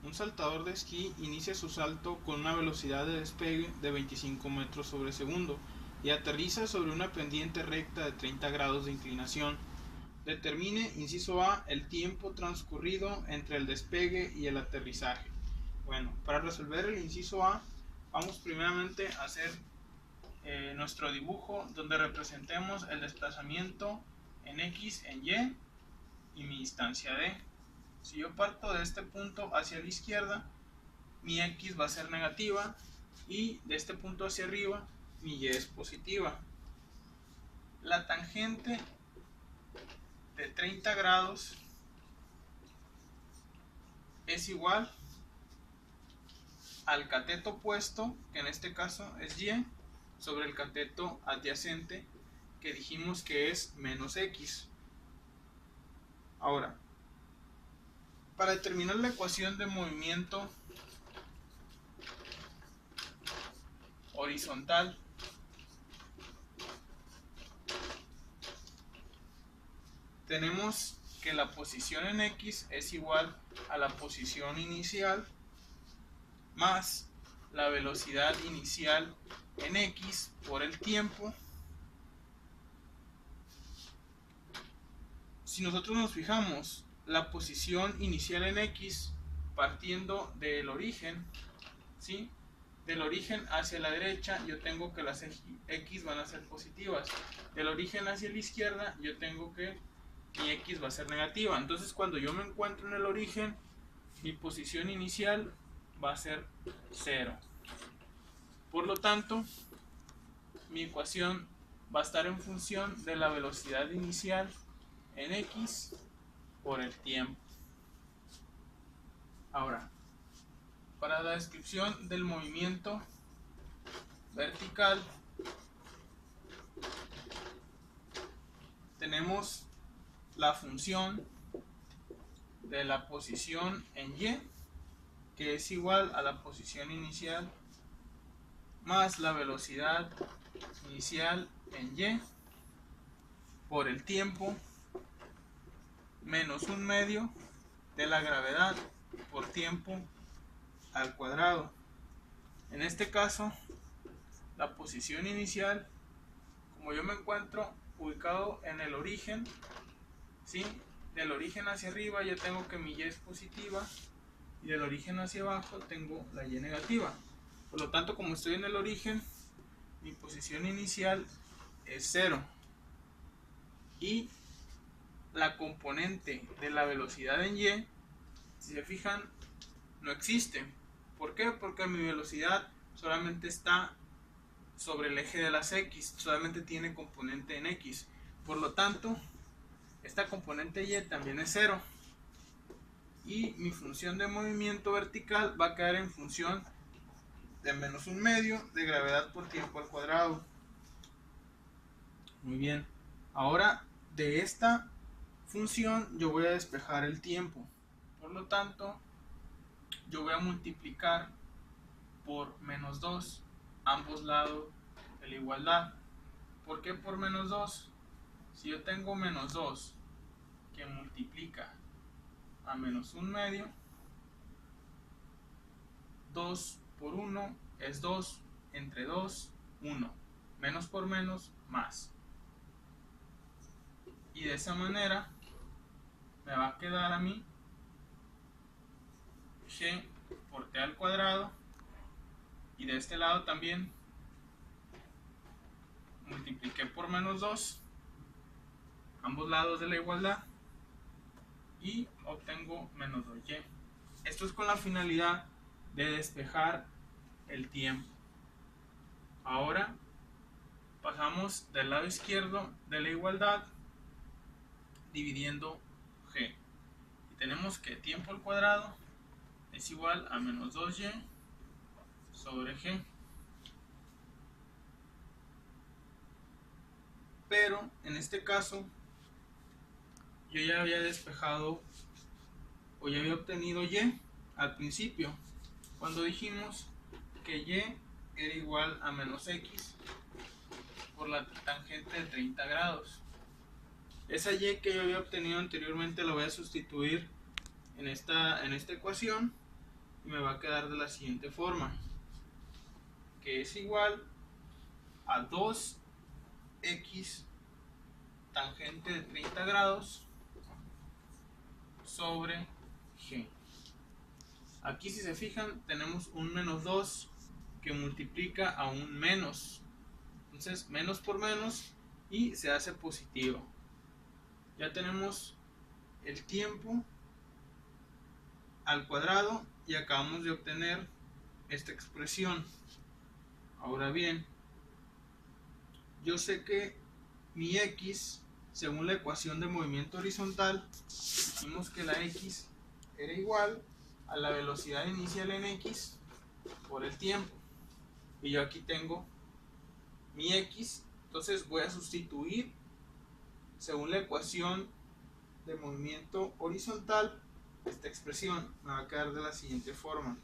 Un saltador de esquí inicia su salto con una velocidad de despegue de 25 metros sobre segundo y aterriza sobre una pendiente recta de 30 grados de inclinación. Determine, inciso A, el tiempo transcurrido entre el despegue y el aterrizaje. Bueno, para resolver el inciso A, vamos primeramente a hacer nuestro dibujo donde representemos el desplazamiento en X, en Y mi distancia D. Si yo parto de este punto hacia la izquierda, mi X va a ser negativa y de este punto hacia arriba mi Y es positiva. La tangente de 30 grados es igual al cateto opuesto, que en este caso es Y, sobre el cateto adyacente, que dijimos que es menos X. Ahora, para determinar la ecuación de movimiento horizontal, tenemos que la posición en X es igual a la posición inicial más la velocidad inicial en X por el tiempo. Si nosotros nos fijamos, la posición inicial en X partiendo del origen, ¿sí? Del origen hacia la derecha yo tengo que las X van a ser positivas. Del origen hacia la izquierda yo tengo que mi X va a ser negativa. Entonces cuando yo me encuentro en el origen, mi posición inicial va a ser 0. Por lo tanto, mi ecuación va a estar en función de la velocidad inicial en X por el tiempo. Ahora, para la descripción del movimiento vertical, tenemos la función de la posición en Y, que es igual a la posición inicial más la velocidad inicial en Y por el tiempo menos 1/2 de la gravedad por tiempo al cuadrado. En este caso, la posición inicial, como yo me encuentro ubicado en el origen, ¿sí? Del origen hacia arriba yo tengo que mi Y es positiva y del origen hacia abajo tengo la Y negativa. Por lo tanto, como estoy en el origen, mi posición inicial es 0 y la componente de la velocidad en Y, si se fijan, no existe. ¿Por qué? Porque mi velocidad solamente está sobre el eje de las X, solamente tiene componente en X. Por lo tanto, esta componente Y también es 0. Y mi función de movimiento vertical va a quedar en función de menos 1/2 de gravedad por tiempo al cuadrado. Muy bien. Ahora, de esta función yo voy a despejar el tiempo. Por lo tanto, yo voy a multiplicar por menos 2 ambos lados de la igualdad. ¿Por qué por menos 2? Si yo tengo menos 2 que multiplica a menos 1/2, 2 por 1 es 2, entre 2, 1. Menos por menos, más. Y de esa manera me va a quedar a mí g por t al cuadrado, y de este lado también multipliqué por menos 2 ambos lados de la igualdad y obtengo menos 2y. Esto es con la finalidad de despejar el tiempo. Ahora pasamos del lado izquierdo de la igualdad dividiendo g. Y tenemos que tiempo al cuadrado es igual a menos 2y sobre g. Pero en este caso yo ya había despejado o ya había obtenido y al principio, cuando dijimos que y era igual a menos x por la tangente de 30 grados. Esa y que yo había obtenido anteriormente la voy a sustituir en esta ecuación y me va a quedar de la siguiente forma, que es igual a 2x tangente de 30 grados sobre g. Aquí, si se fijan, tenemos un menos 2 que multiplica a un menos. Entonces, menos por menos y se hace positivo. Ya tenemos el tiempo al cuadrado y acabamos de obtener esta expresión. Ahora bien, yo sé que mi x, según la ecuación de movimiento horizontal, dijimos que la x era igual a la velocidad inicial en x por el tiempo. Y yo aquí tengo mi x, entonces voy a sustituir según la ecuación de movimiento horizontal esta expresión. Me va a quedar de la siguiente forma: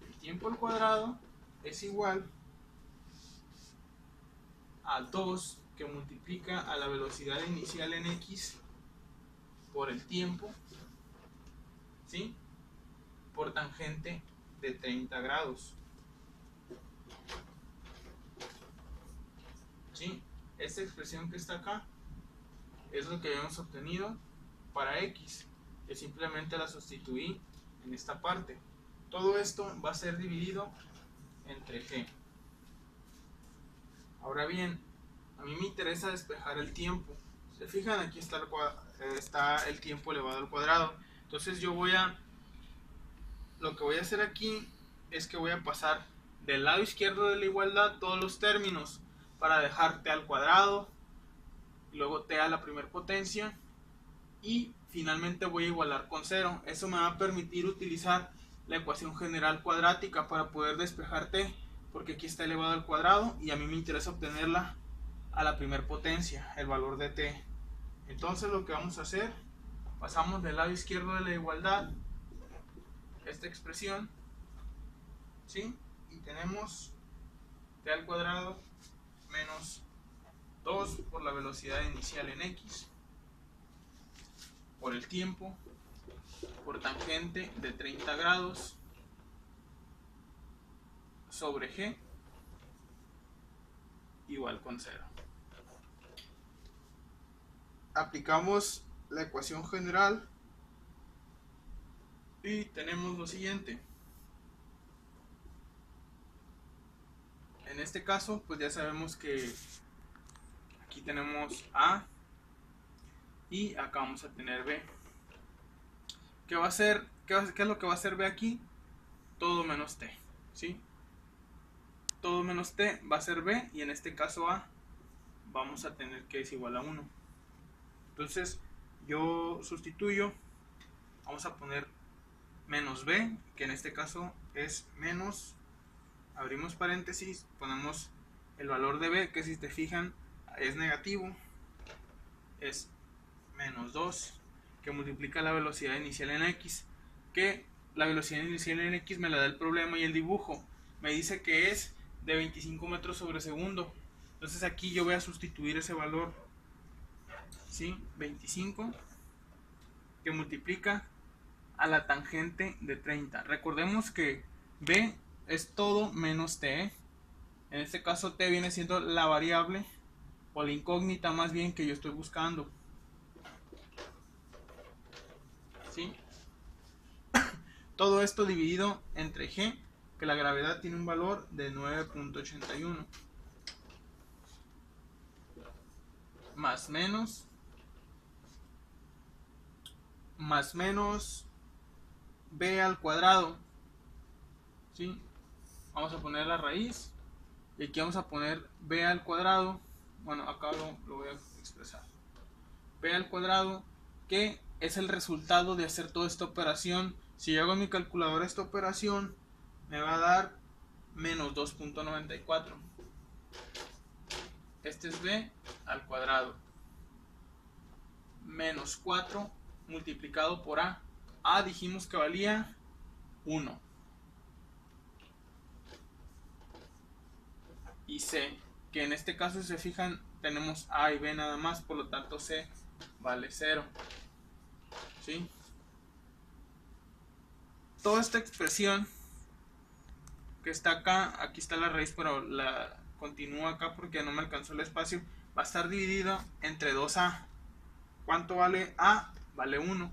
el tiempo al cuadrado es igual a 2 que multiplica a la velocidad inicial en x por el tiempo, ¿sí?, por tangente de 30 grados. ¿Sí? Esta expresión que está acá es lo que habíamos obtenido para x, que simplemente la sustituí en esta parte. Todo esto va a ser dividido entre g. Ahora bien, a mí me interesa despejar el tiempo. Se fijan, aquí está el tiempo elevado al cuadrado. Entonces lo que voy a hacer aquí es que voy a pasar del lado izquierdo de la igualdad todos los términos para dejar t al cuadrado, luego t a la primera potencia y finalmente voy a igualar con 0. Eso me va a permitir utilizar la ecuación general cuadrática para poder despejar t, porque aquí está elevado al cuadrado y a mí me interesa obtenerla a la primera potencia, el valor de t. Entonces lo que vamos a hacer, pasamos del lado izquierdo de la igualdad esta expresión, ¿sí?, y tenemos t al cuadrado menos 2 por la velocidad inicial en x por el tiempo por tangente de 30 grados sobre g igual con 0. Aplicamos la ecuación general y tenemos lo siguiente. En este caso, pues ya sabemos que aquí tenemos a y acá vamos a tener b. ¿Qué va a hacer? ¿Qué es lo que va a hacer b aquí? Todo menos t, ¿sí? Todo menos t va a ser b y en este caso a vamos a tener que es igual a 1. Entonces yo sustituyo, vamos a poner menos b, que en este caso es menos, abrimos paréntesis, ponemos el valor de b, que si te fijan es negativo, es menos 2, que multiplica la velocidad inicial en x, que la velocidad inicial en x me la da el problema y el dibujo. Me dice que es de 25 metros sobre segundo. Entonces aquí yo voy a sustituir ese valor, ¿sí?, 25, que multiplica a la tangente de 30. Recordemos que b es todo menos t, ¿eh? En este caso t viene siendo la variable o la incógnita más bien que yo estoy buscando, ¿sí? Todo esto dividido entre g, que la gravedad tiene un valor de 9.81, más menos b al cuadrado, ¿sí? Vamos a poner la raíz y aquí vamos a poner b al cuadrado. Bueno, acá lo voy a expresar. B al cuadrado, que es el resultado de hacer toda esta operación. Si yo hago en mi calculadora esta operación, me va a dar menos 2.94. Este es b al cuadrado. Menos 4 multiplicado por a. A dijimos que valía 1. Y c, que en este caso, si se fijan, tenemos a y b nada más, por lo tanto c vale 0. ¿Sí? toda esta expresión que está acá, aquí está la raíz, pero la continúa acá porque no me alcanzó el espacio, va a estar dividido entre 2a. ¿Cuánto vale a? Vale 1.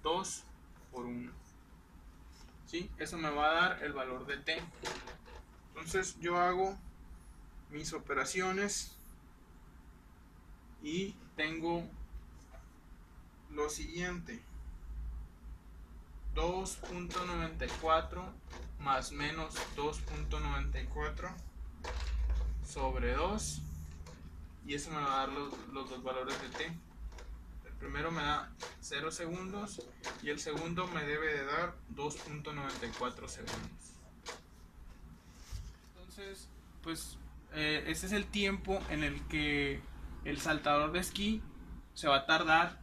2 por 1. ¿Sí? Eso me va a dar el valor de t. Entonces yo hago mis operaciones y tengo lo siguiente: 2.94 más menos 2.94 sobre 2, y eso me va a dar los dos valores de t. El primero me da 0 segundos y el segundo me debe de dar 2.94 segundos. Entonces, pues ese es el tiempo en el que el saltador de esquí se va a tardar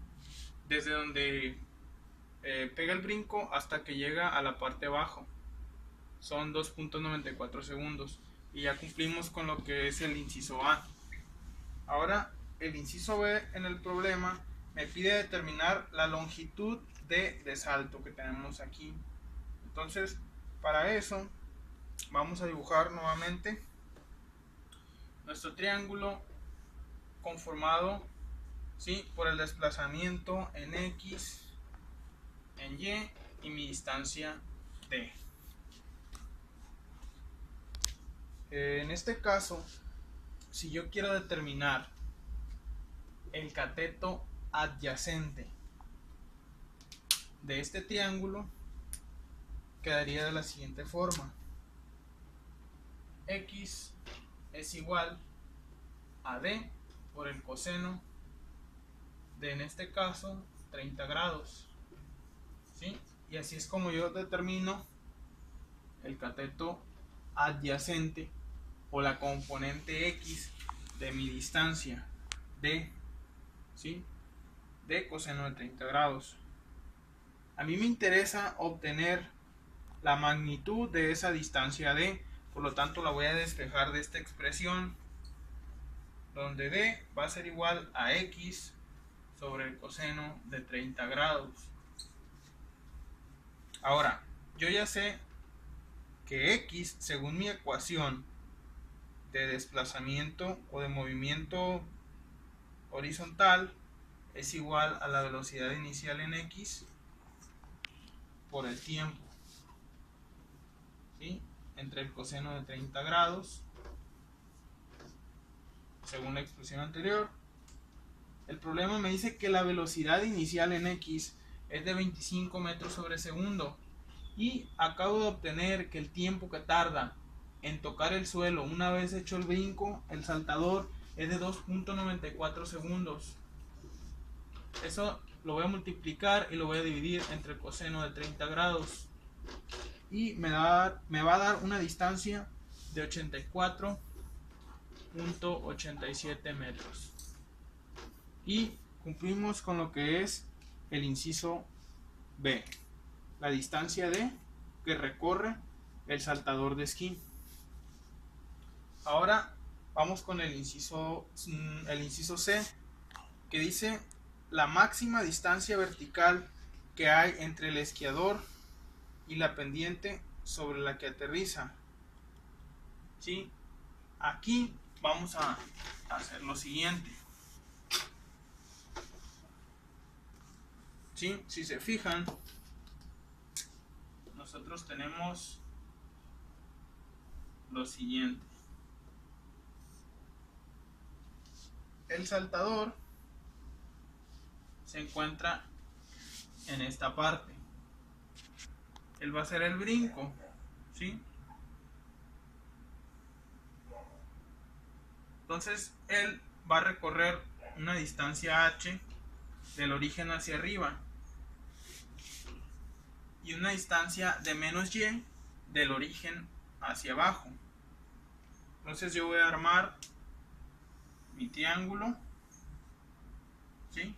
desde donde pega el brinco hasta que llega a la parte abajo. Son 2.94 segundos. Y ya cumplimos con lo que es el inciso A. Ahora, el inciso B en el problema me pide determinar la longitud de salto que tenemos aquí. Entonces, para eso, vamos a dibujar nuevamente nuestro triángulo conformado, ¿sí?, por el desplazamiento en X, en Y y mi distancia D. En este caso, si yo quiero determinar el cateto adyacente de este triángulo, quedaría de la siguiente forma: X es igual a D por el coseno de, en este caso, 30 grados. ¿Sí? Y así es como yo determino el cateto adyacente o la componente X de mi distancia D, ¿sí?, de coseno de 30 grados. A mí me interesa obtener la magnitud de esa distancia D, por lo tanto la voy a despejar de esta expresión, donde D va a ser igual a X sobre el coseno de 30 grados. Ahora, yo ya sé que X, según mi ecuación de desplazamiento o de movimiento horizontal, es igual a la velocidad inicial en X por el tiempo, ¿sí?, entre el coseno de 30 grados, según la expresión anterior. El problema me dice que la velocidad inicial en X es de 25 metros sobre segundo, y acabo de obtener que el tiempo que tarda en tocar el suelo una vez hecho el brinco, el saltador, es de 2.94 segundos. Eso lo voy a multiplicar y lo voy a dividir entre el coseno de 30 grados y me va a dar una distancia de 84.87 metros. Y cumplimos con lo que es el inciso B, la distancia D que recorre el saltador de esquí. Ahora vamos con el inciso C, que dice la máxima distancia vertical que hay entre el esquiador y la pendiente sobre la que aterriza. ¿Sí? Aquí vamos a hacer lo siguiente. ¿Sí? Si se fijan, nosotros tenemos lo siguiente: el saltador se encuentra en esta parte. Él va a hacer el brinco, ¿sí? Entonces él va a recorrer una distancia h del origen hacia arriba y una distancia de menos y del origen hacia abajo. Entonces yo voy a armar mi triángulo, ¿sí?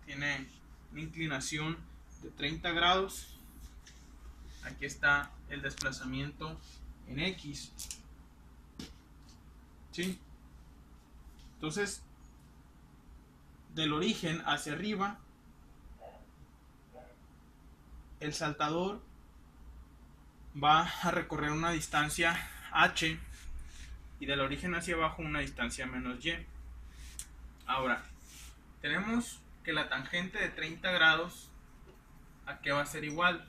Tiene una inclinación de 30 grados. Aquí está el desplazamiento en X, ¿sí? Entonces, del origen hacia arriba el saltador va a recorrer una distancia h y del origen hacia abajo una distancia menos y. Ahora, tenemos que la tangente de 30 grados, ¿a qué va a ser igual?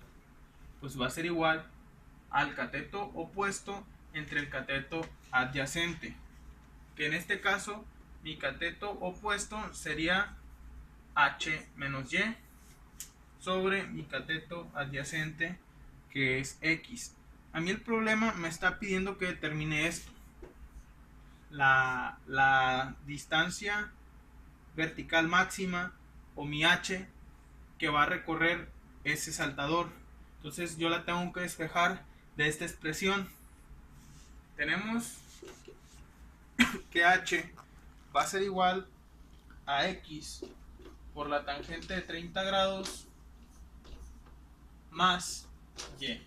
Pues va a ser igual al cateto opuesto entre el cateto adyacente, que en este caso mi cateto opuesto sería h menos y sobre mi cateto adyacente, que es x. A mí el problema me está pidiendo que determine esto, la distancia vertical máxima o mi h que va a recorrer ese saltador. Entonces yo la tengo que despejar de esta expresión. Tenemos que h va a ser igual a x por la tangente de 30 grados más y.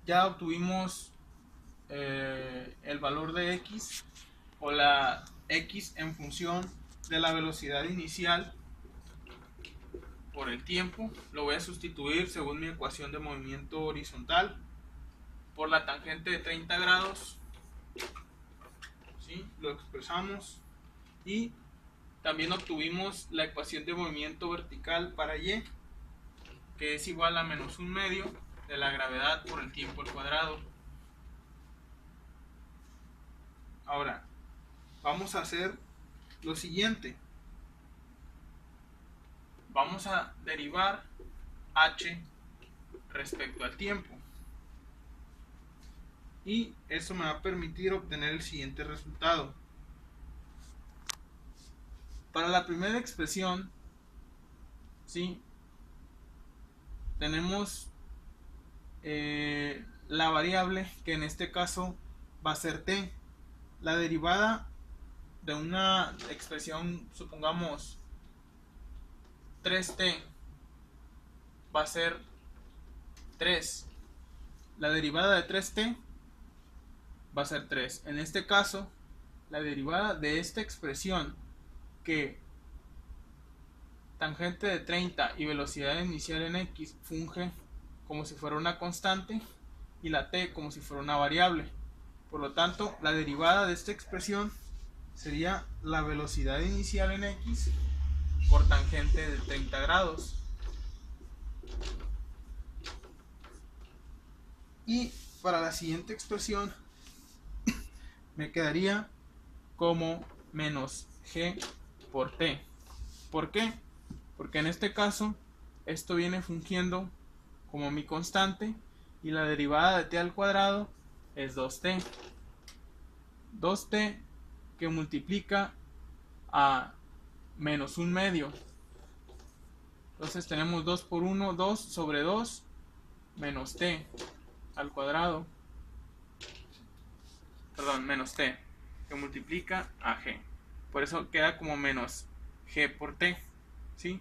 Ya obtuvimos el valor de x, o la x en función de la velocidad inicial por el tiempo. Lo voy a sustituir según mi ecuación de movimiento horizontal por la tangente de 30 grados, ¿sí? Lo expresamos, y también obtuvimos la ecuación de movimiento vertical para y, que es igual a menos un medio de la gravedad por el tiempo al cuadrado. Ahora vamos a hacer lo siguiente. Vamos a derivar h respecto al tiempo, y eso me va a permitir obtener el siguiente resultado. Para la primera expresión, ¿sí?, tenemos la variable, que en este caso va a ser t. La derivada de una expresión, supongamos 3t, va a ser 3. La derivada de 3t va a ser 3. En este caso, la derivada de esta expresión, que tangente de 30 y velocidad inicial en x funge como si fuera una constante, y la t como si fuera una variable. Por lo tanto, la derivada de esta expresión sería la velocidad inicial en x por tangente de 30 grados. Y para la siguiente expresión me quedaría como menos g por t. ¿Por qué? Porque en este caso esto viene fungiendo como mi constante, y la derivada de t al cuadrado es 2t. 2t que multiplica a menos un medio. Entonces tenemos 2 por 1, 2 sobre 2 menos t al cuadrado. Perdón, menos t que multiplica a g. Por eso queda como menos g por t, ¿sí?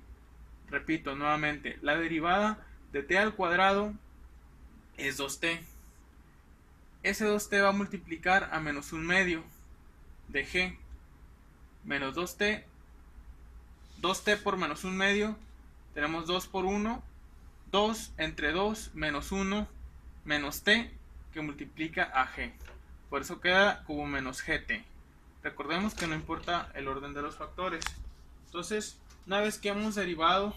Repito nuevamente, la derivada de t al cuadrado es 2t. Ese 2t va a multiplicar a menos un medio de g, menos 2t. 2t por menos un medio, tenemos 2 por 1, 2 entre 2 menos 1 menos t que multiplica a g. Por eso queda como menos gt. Recordemos que no importa el orden de los factores. Entonces, una vez que hemos derivado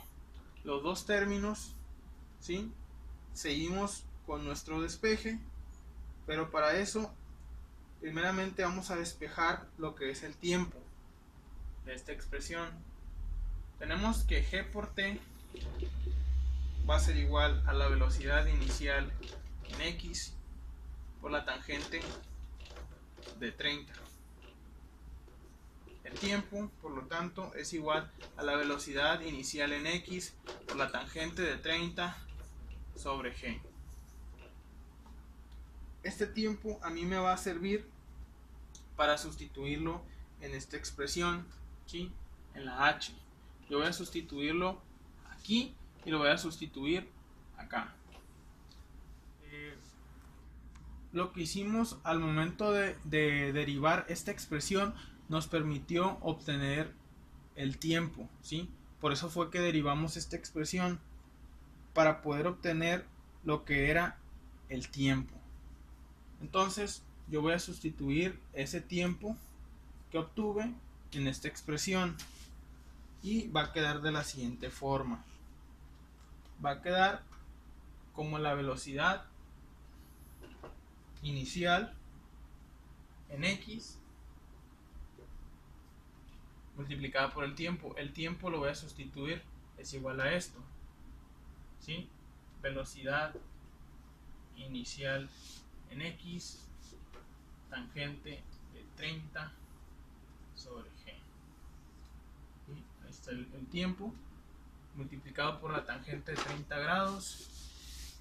los dos términos, ¿sí?, seguimos con nuestro despeje, pero para eso primeramente vamos a despejar lo que es el tiempo de esta expresión. Tenemos que g por t va a ser igual a la velocidad inicial en x por la tangente de 30. El tiempo, por lo tanto, es igual a la velocidad inicial en x por la tangente de 30 sobre g. Este tiempo a mí me va a servir para sustituirlo en esta expresión, ¿sí?, en la h. Yo voy a sustituirlo aquí y lo voy a sustituir acá. Lo que hicimos al momento de derivar esta expresión nos permitió obtener el tiempo, ¿sí? Por eso fue que derivamos esta expresión para poder obtener lo que era el tiempo. Entonces yo voy a sustituir ese tiempo que obtuve en esta expresión y va a quedar de la siguiente forma. Va a quedar como la velocidad inicial en x multiplicada por el tiempo. El tiempo lo voy a sustituir, es igual a esto, ¿sí? Velocidad inicial en x tangente de 30 sobre g. Ahí está el tiempo multiplicado por la tangente de 30 grados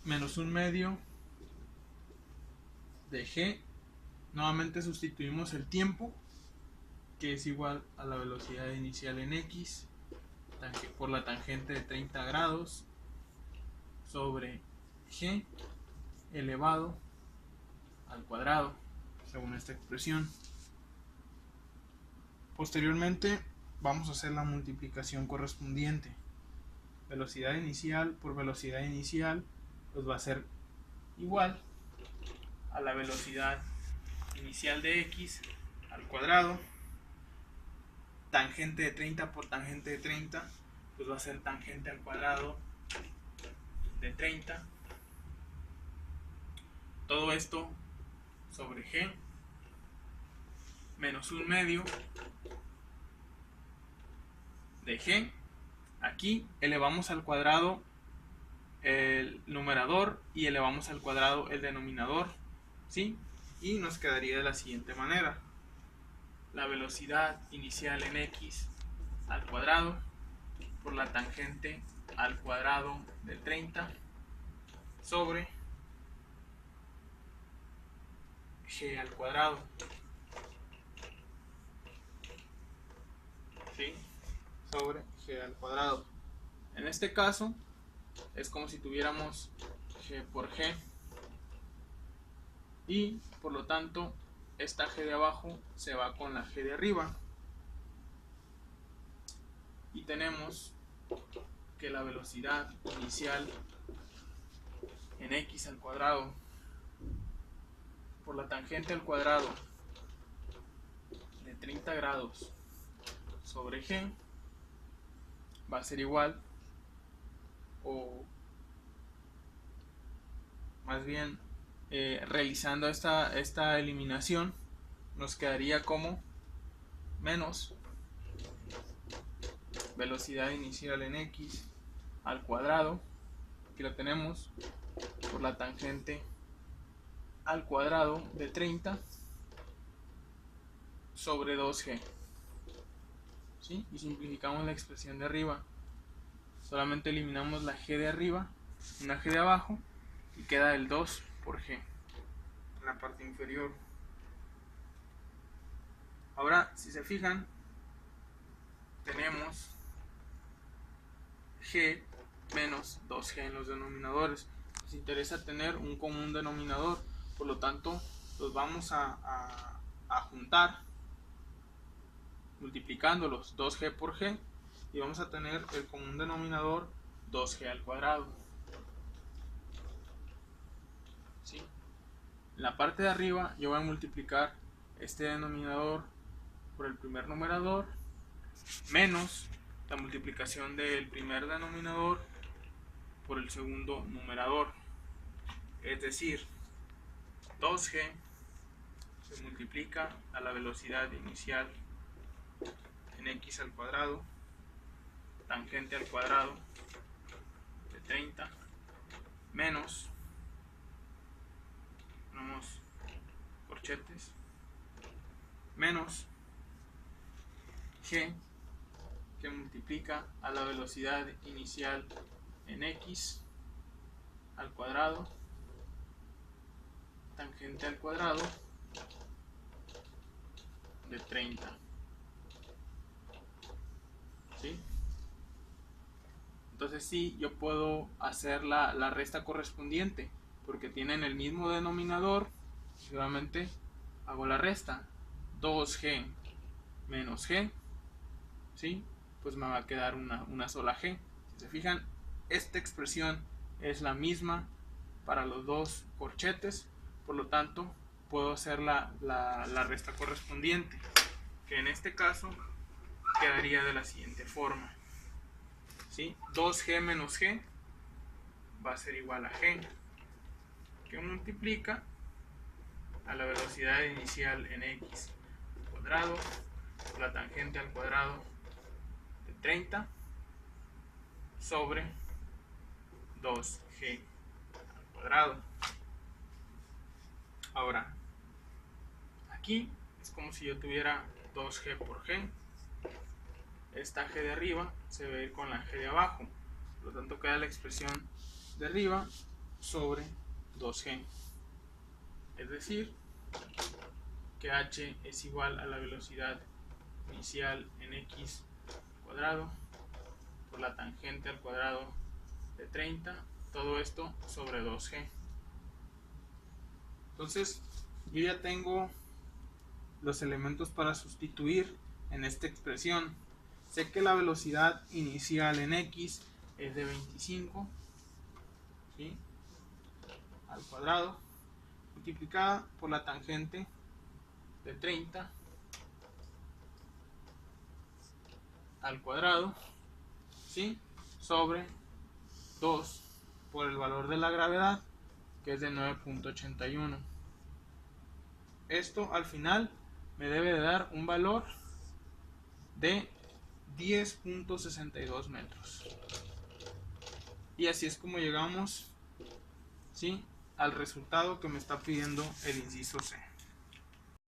menos 1/2 de g. Nuevamente sustituimos el tiempo, que es igual a la velocidad inicial en x por la tangente de 30 grados sobre g elevado al cuadrado, según esta expresión. Posteriormente vamos a hacer la multiplicación correspondiente. Velocidad inicial por velocidad inicial pues va a ser igual a la velocidad inicial de x al cuadrado. Tangente de 30 por tangente de 30 pues va a ser tangente al cuadrado de 30. Todo esto sobre g menos 1/2 de g. Aquí elevamos al cuadrado el numerador y elevamos al cuadrado el denominador, ¿sí? Y nos quedaría de la siguiente manera: la velocidad inicial en x al cuadrado por la tangente al cuadrado de 30 sobre g al cuadrado, ¿sí? Sobre g al cuadrado. En este caso es como si tuviéramos g por g y por lo tanto esta g de abajo se va con la g de arriba y tenemos que la velocidad inicial en x al cuadrado por la tangente al cuadrado de 30 grados sobre g va a ser igual, o más bien realizando esta eliminación nos quedaría como menos velocidad inicial en x al cuadrado, aquí lo tenemos, por la tangente al cuadrado de 30 sobre 2g, ¿sí? Y simplificamos la expresión de arriba, solamente eliminamos la g de arriba, una g de abajo y queda el 2 por g en la parte inferior. Ahora, si se fijan, tenemos g menos 2g en los denominadores. Nos interesa tener un común denominador, por lo tanto los vamos a juntar multiplicándolos 2g por g y vamos a tener el común denominador 2g al cuadrado, ¿sí? En la parte de arriba yo voy a multiplicar este denominador por el primer numerador menos la multiplicación del primer denominador por el segundo numerador, es decir, 2g se multiplica a la velocidad inicial en x al cuadrado tangente al cuadrado de 30 menos, ponemos corchetes, menos g que multiplica a la velocidad inicial en x al cuadrado tangente al cuadrado de 30, ¿sí? Entonces sí, yo puedo hacer la resta correspondiente porque tienen el mismo denominador. Solamente hago la resta: 2g menos g ¿sí? Pues me va a quedar una sola g. Si se fijan, esta expresión es la misma para los dos corchetes, por lo tanto puedo hacer la resta correspondiente, que en este caso quedaría de la siguiente forma, ¿sí? 2g menos g va a ser igual a g, que multiplica a la velocidad inicial en x cuadrado por la tangente al cuadrado de 30 sobre 2g al cuadrado. Ahora, aquí es como si yo tuviera 2g por g. Esta g de arriba se va a ir con la g de abajo, por lo tanto queda la expresión de arriba sobre 2g, es decir, que h es igual a la velocidad inicial en x cuadrado por la tangente al cuadrado de 30, todo esto sobre 2g. Entonces yo ya tengo los elementos para sustituir en esta expresión. Sé que la velocidad inicial en x es de 25, ¿sí?, al cuadrado, multiplicada por la tangente de 30 al cuadrado, ¿sí?, sobre 2 por el valor de la gravedad, que es de 9.81. Esto al final me debe de dar un valor de 10.62 metros. Y así es como llegamos, ¿sí?, al resultado que me está pidiendo el inciso C.